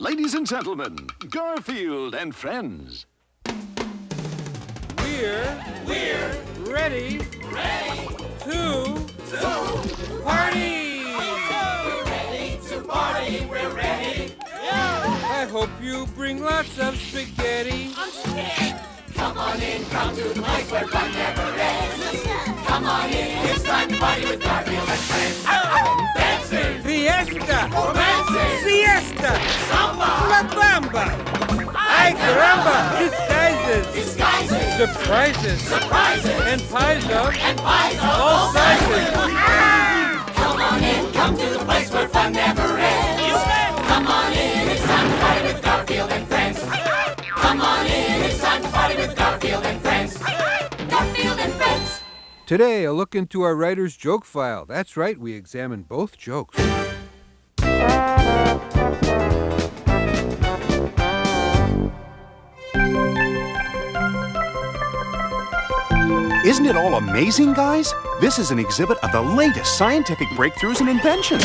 Ladies and gentlemen, Garfield and friends. We're ready to party! We're ready to party, we're ready. I hope you bring lots of spaghetti. I'm scared. Come on in, come to the place where fun never ends. Come on in, it's time to party with Garfield and friends. Dancing, Fiesta! romancing, Siesta! samba, La Bamba! Ay caramba! Disguises! Surprises! And pies of all sizes! Come on in, come to the place where fun never ends. Come on in, it's time to party with Garfield and friends. Come on in, it's time to party with Garfield and friends. Garfield and friends. Today, a look into our writer's joke file. That's right, we examine both jokes. Isn't it all amazing, guys? This is an exhibit of the latest scientific breakthroughs and inventions.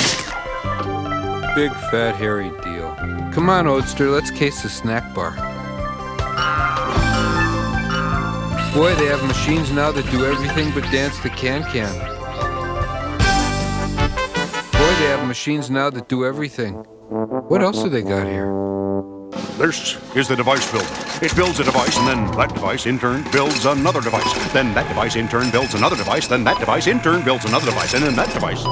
Big, fat, hairy deal. Come on, Oldster, let's case the snack bar. Boy, they have machines now that do everything but dance the can-can. Boy, they have machines now that do everything. What else do they got here? This is the device builder. It builds a device, and then that device in turn builds another device. Then that device in turn builds another device. Then that device in turn builds another device. And then that device.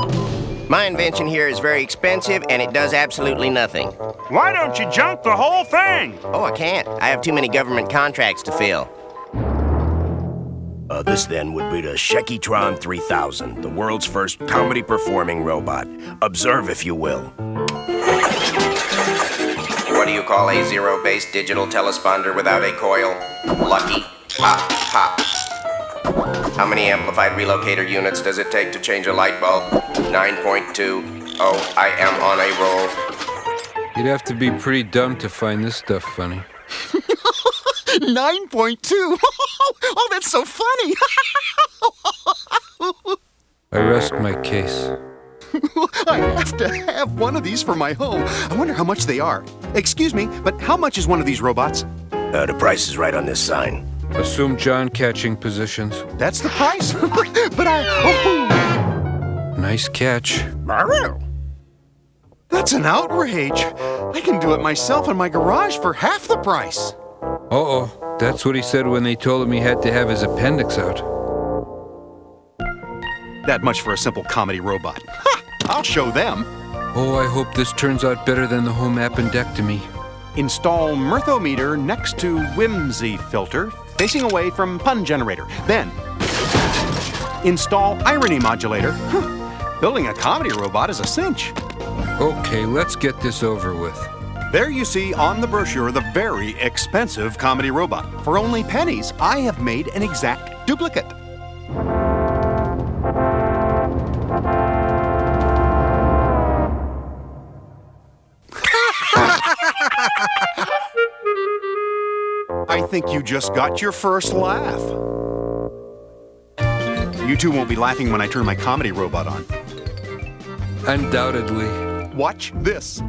My invention here is very expensive, and it does absolutely nothing. Why don't you junk the whole thing? Oh, I can't. I have too many government contracts to fill. This then would be the Shekitron 3000, the world's first comedy-performing robot. Observe, if you will. What do you call a zero-based digital telesponder without a coil? Lucky. Pop, pop. How many amplified relocator units does it take to change a light bulb? 9.2. Oh, I am on a roll. You'd have to be pretty dumb to find this stuff funny. 9.2. Oh, that's so funny. I rest my case. I have to have one of these for my home. I wonder how much they are. Excuse me, but how much is one of these robots? The price is right on this sign. Assume John catching positions. That's the price. But oh. Nice catch. That's an outrage. I can do it myself in my garage for half the price. Uh-oh, that's what he said when they told him he had to have his appendix out. That much for a simple comedy robot. Ha! I'll show them. Oh, I hope this turns out better than the home appendectomy. Install mirthometer next to whimsy filter, facing away from pun generator. Then, install irony modulator. Building a comedy robot is a cinch. Okay, let's get this over with. There you see on the brochure the very expensive comedy robot. For only pennies, I have made an exact duplicate. I think you just got your first laugh. You two won't be laughing when I turn my comedy robot on. Undoubtedly. Watch this.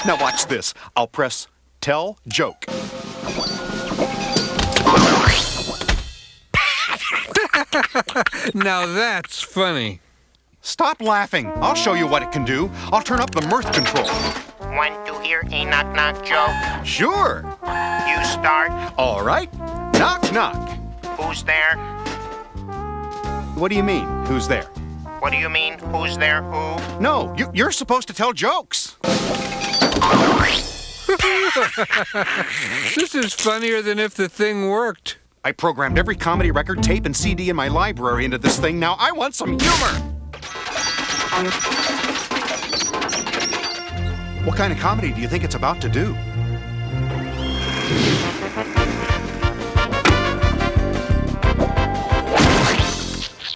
Now watch this. I'll press tell joke. Now that's funny. Stop laughing. I'll show you what it can do. I'll turn up the mirth control. Want to hear a knock-knock joke? Sure. You start. All right. Knock, knock. Who's there? What do you mean, who's there? What do you mean, who's there, who? No, you're supposed to tell jokes. This is funnier than if the thing worked. I programmed every comedy record, tape, and CD in my library into this thing. Now I want some humor. What kind of comedy do you think it's about to do?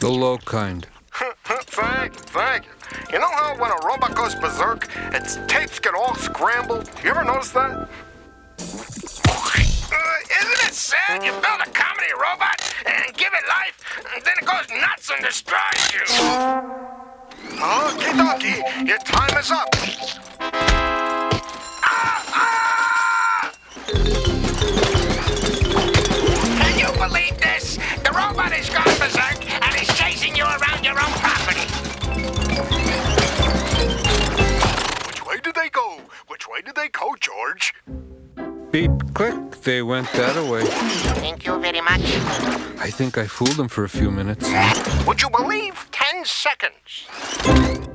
The low kind. Thank you. You know how when a robot goes berserk, its tapes get all scrambled? You ever notice that? Isn't it sad you build a comedy robot and give it life, and then it goes nuts and destroys you? Okie dokie, your time is up. Can you believe this? The robot has gone berserk and is chasing you around your own property. Which way did they go? Which way did they go, George? Beep, click, they went that away. Thank you very much. I think I fooled them for a few minutes. Would you believe 10 seconds?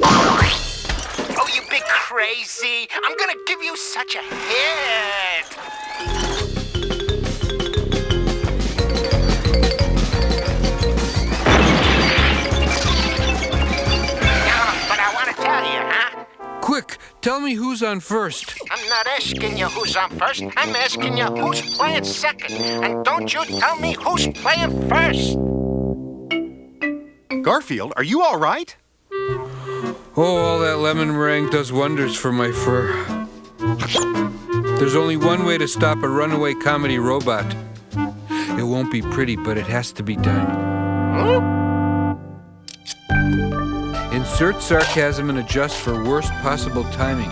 Oh, you big crazy. I'm gonna give you such a hit. But I want to tell you, huh? Quick, tell me who's on first. I'm not asking you who's on first. I'm asking you who's playing second. And don't you tell me who's playing first. Garfield, are you all right? Oh, all that lemon meringue does wonders for my fur. There's only one way to stop a runaway comedy robot. It won't be pretty, but it has to be done. Insert sarcasm and adjust for worst possible timing.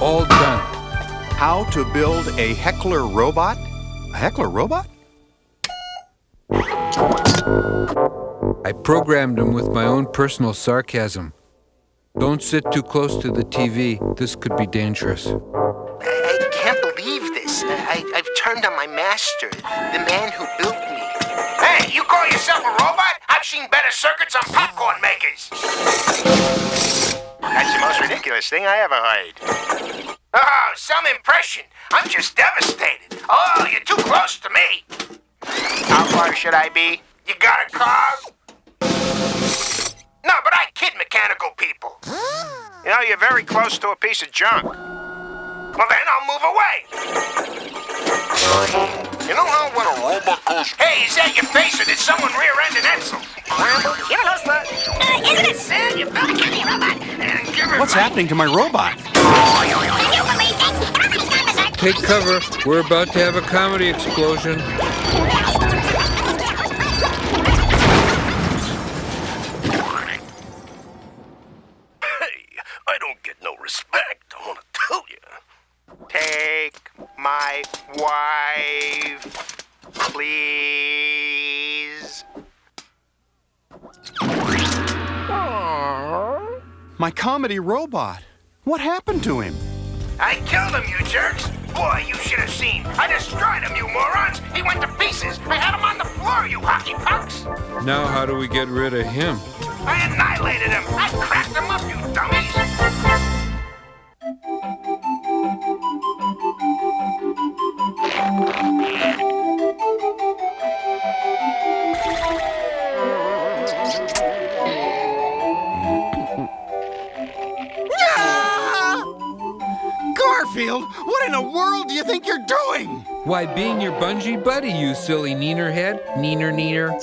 All done. How to build a heckler robot? A heckler robot? I programmed him with my own personal sarcasm. Don't sit too close to the TV. This could be dangerous. I can't believe this. I've turned on my master, the man who built me. Hey, you call yourself a robot? I've seen better circuits on popcorn makers. That's the most ridiculous thing I ever heard. Oh, some impression. I'm just devastated. Oh, you're too close to me. How far should I be? You got a car? No, but I kid mechanical people. You know, you're very close to a piece of junk. Well, then I'll move away. You know how when a robot goes... Hey, is that your face or did someone rear-end an Edsel? Isn't it sad you built a comedy robot? And give it What's happening to my robot? Can you believe this? Take cover. We're about to have a comedy explosion. I don't get no respect, I want to tell you. Take my wife, please. My comedy robot. What happened to him? I killed him, you jerks. Boy, you should have seen. I destroyed him, you morons. He went to pieces. I had him on the floor, you hockey punks. Now how do we get rid of him? I annihilated him. I cracked him up, you dummies. Garfield, what in the world do you think you're doing? Why, being your bungee buddy, you silly neener head. Neener, neener.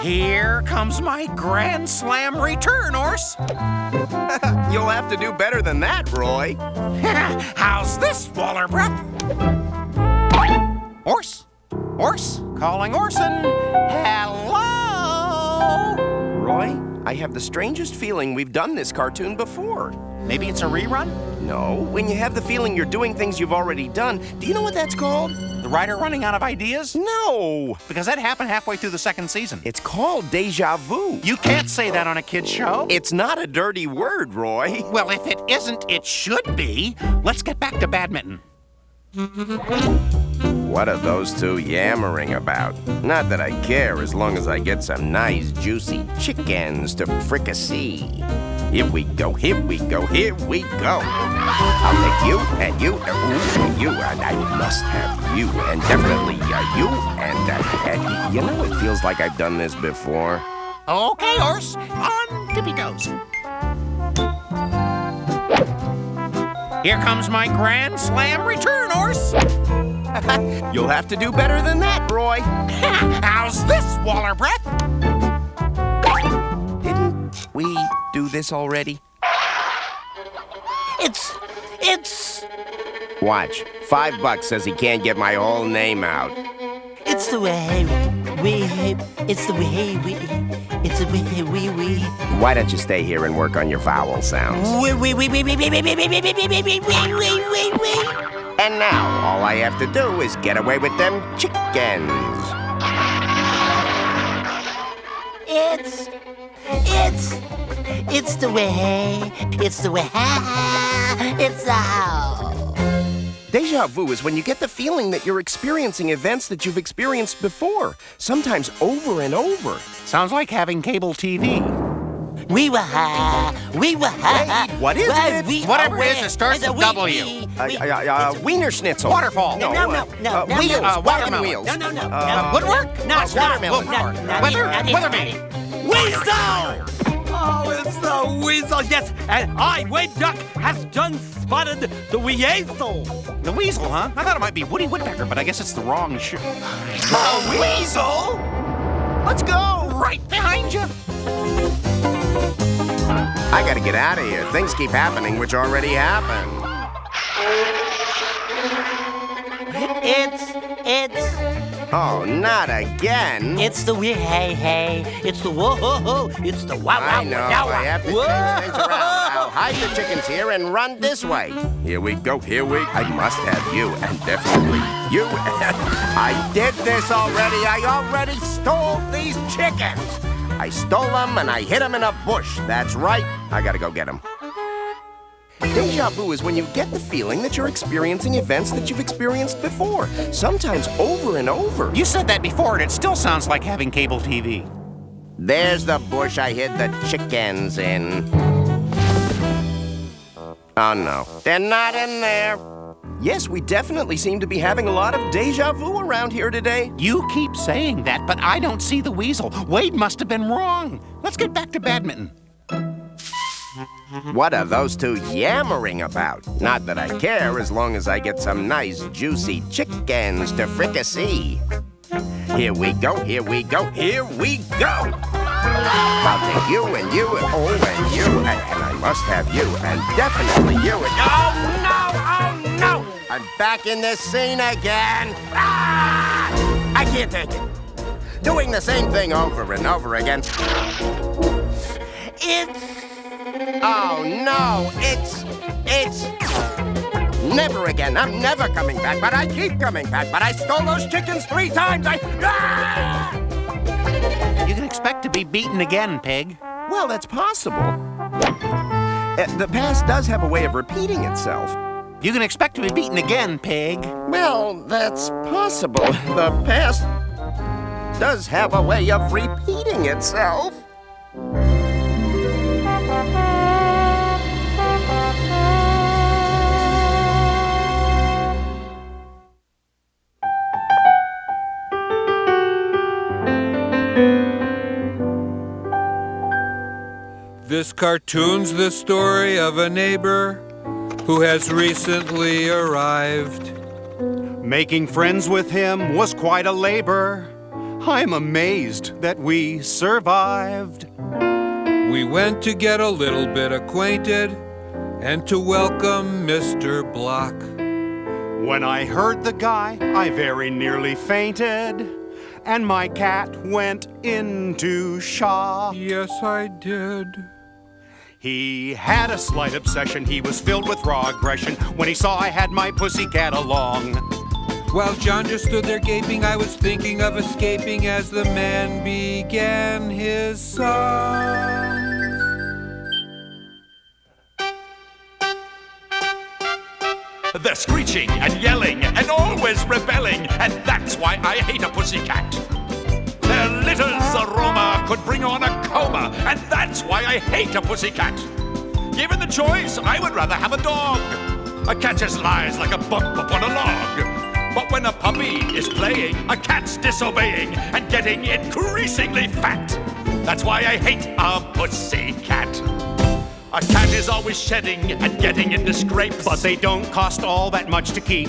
Here comes my Grand Slam return, Orse. You'll have to do better than that, Roy. How's this, Wallerbrup? Orse? Orse? Calling Orson. Hello? Roy, I have the strangest feeling we've done this cartoon before. Maybe it's a rerun? No, when you have the feeling you're doing things you've already done, do you know what that's called? The writer running out of ideas? No! Because that happened halfway through the second season. It's called deja vu. You can't say that on a kid's show. It's not a dirty word, Roy. Well, if it isn't, it should be. Let's get back to badminton. What are those two yammering about? Not that I care as long as I get some nice juicy chickens to fricassee. Here we go, here we go, here we go. I'll take you, and you, and you, and I must have you, and definitely you, and you know, it feels like I've done this before. Okay, Orse. On tippy toes. Here comes my Grand Slam return, Orse. You'll have to do better than that, Roy. How's this, Waller Breath? Didn't we do this already? It's... Watch. $5 says he can't get my whole name out. It's the way we. Why don't you stay here and work on your vowel sounds? And now, all I have to do is get away with them chickens. It's the way. It's the how. Deja vu is when you get the feeling that you're experiencing events that you've experienced before, sometimes over and over. Sounds like having cable TV. We were high. Hey, what is it? Whatever it is, it starts with W. Wiener Schnitzel. Waterfall. No. Wheels. Watermelon. Wagon wheels. No. Woodwork. Watermelon. Weatherman. Weasel! Oh, it's the weasel, yes. And I, Wade Duck, has done spotted the weasel. The weasel, huh? I thought it might be Woody Woodpecker, but I guess it's the wrong shoe. The weasel? Let's go. Right behind you. I gotta get out of here. Things keep happening which already happened. Oh, not again. It's the hey. It's the whoa. It's the wow. I know. I have to change things around. I'll hide the chickens here and run this way. Here we go. I must have you, and definitely you. I did this already. I already stole these chickens. I stole them and I hid them in a bush. That's right. I gotta go get them. Deja vu is when you get the feeling that you're experiencing events that you've experienced before, sometimes over and over. You said that before, and it still sounds like having cable TV. There's the bush I hid the chickens in. Oh, no. They're not in there. Yes, we definitely seem to be having a lot of deja vu around here today. You keep saying that, but I don't see the weasel. Wade must have been wrong. Let's get back to badminton. What are those two yammering about? Not that I care, as long as I get some nice, juicy chickens to fricassee. Here we go. I'll take you and you and you, and I must have you, and definitely you, and oh no! I'm back in this scene again. I can't take it. Doing the same thing over and over again. Oh no, it's never again. I'm never coming back, but I keep coming back. But I stole those chickens 3 times. You can expect to be beaten again, Pig. Well, that's possible. The past does have a way of repeating itself. You can expect to be beaten again, Pig. Well, that's possible. The past does have a way of repeating itself. This cartoon's the story of a neighbor who has recently arrived. Making friends with him was quite a labor. I'm amazed that we survived. We went to get a little bit acquainted and to welcome Mr. Block. When I heard the guy, I very nearly fainted, and my cat went into shock. Yes, I did. He had a slight obsession. He was filled with raw aggression when he saw I had my pussycat along. While John just stood there gaping, I was thinking of escaping as the man began his song. They're screeching and yelling and always rebelling, and that's why I hate a pussycat. Their litter's aroma could bring on a coma, and that's why I hate a pussycat. Given the choice, I would rather have a dog. A cat just lies like a bump upon a log. But when a puppy is playing, a cat's disobeying and getting increasingly fat. That's why I hate a pussycat. A cat is always shedding and getting into scrapes. But they don't cost all that much to keep.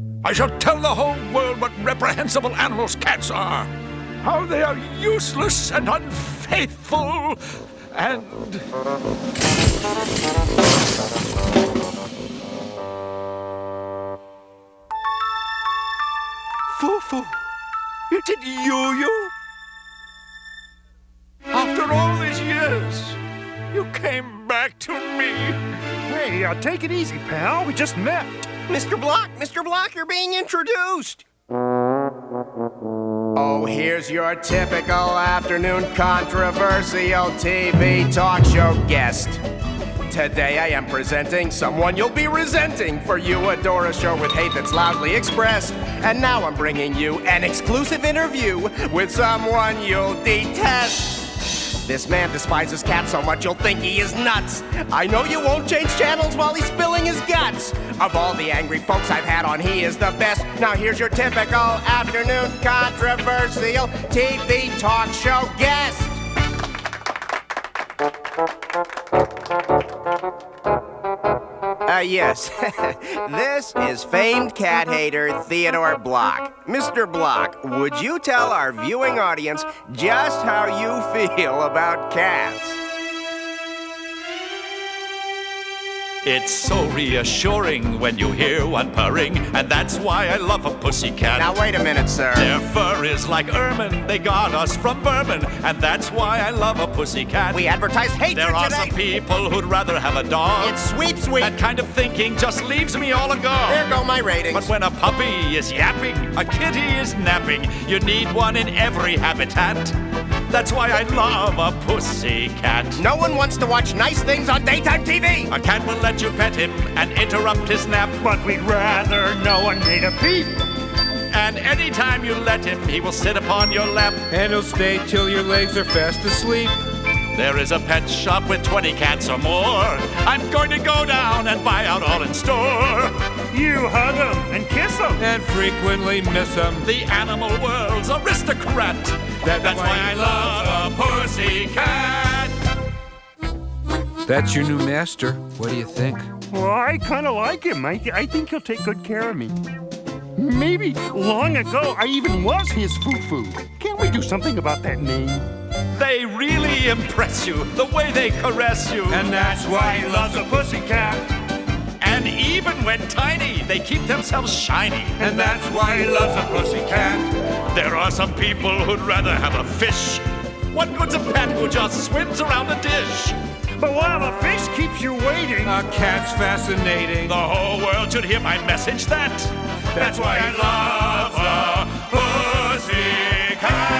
I shall tell the whole world what reprehensible animals cats are. How they are useless and unfaithful and... Foo-Foo, is it you? After all these years, you came back to me. Hey, take it easy, pal. We just met. Mr. Block, you're being introduced. Oh, here's your typical afternoon controversial TV talk show guest. Today I am presenting someone you'll be resenting, for you adore a show with hate that's loudly expressed. And now I'm bringing you an exclusive interview with someone you'll detest. This man despises cats so much you'll think he is nuts. I know you won't change channels while he's spilling his guts. Of all the angry folks I've had on, he is the best. Now here's your typical afternoon controversial TV talk show guest. Yes. This is famed cat hater Theodore Block. Mr. Block, would you tell our viewing audience just how you feel about cats? It's so reassuring when you hear one purring, and that's why I love a pussycat. Now wait a minute, sir. Their fur is like ermine, they guard us from vermin, and that's why I love a pussycat. We advertise hatred There are today. some people who'd rather have a dog. It's sweet. That kind of thinking just leaves me all agog. There go my ratings. But when a puppy is yapping, a kitty is napping, you need one in every habitat. That's why I love a pussycat. No one wants to watch nice things on daytime TV. A cat will let you pet him and interrupt his nap. But we'd rather no one made a peep. And anytime you let him, he will sit upon your lap. And he'll stay till your legs are fast asleep. There is a pet shop with 20 cats or more. I'm going to go down and buy out all in store. You hug them and kiss them. And frequently miss them. The animal world's aristocrat. That's why I love a pussycat. That's your new master. What do you think? Well, I kind of like him. I think he'll take good care of me. Maybe long ago I even was his foo-foo. Can't we do something about that name? They really impress you, the way they caress you. And that's why he loves a pussycat. And even when tiny, they keep themselves shiny. And that's why he loves a pussycat. There are some people who'd rather have a fish. What good's a pet who just swims around a dish? But while a fish keeps you waiting, A cat's fascinating. The whole world should hear my message that's why I love a pussycat.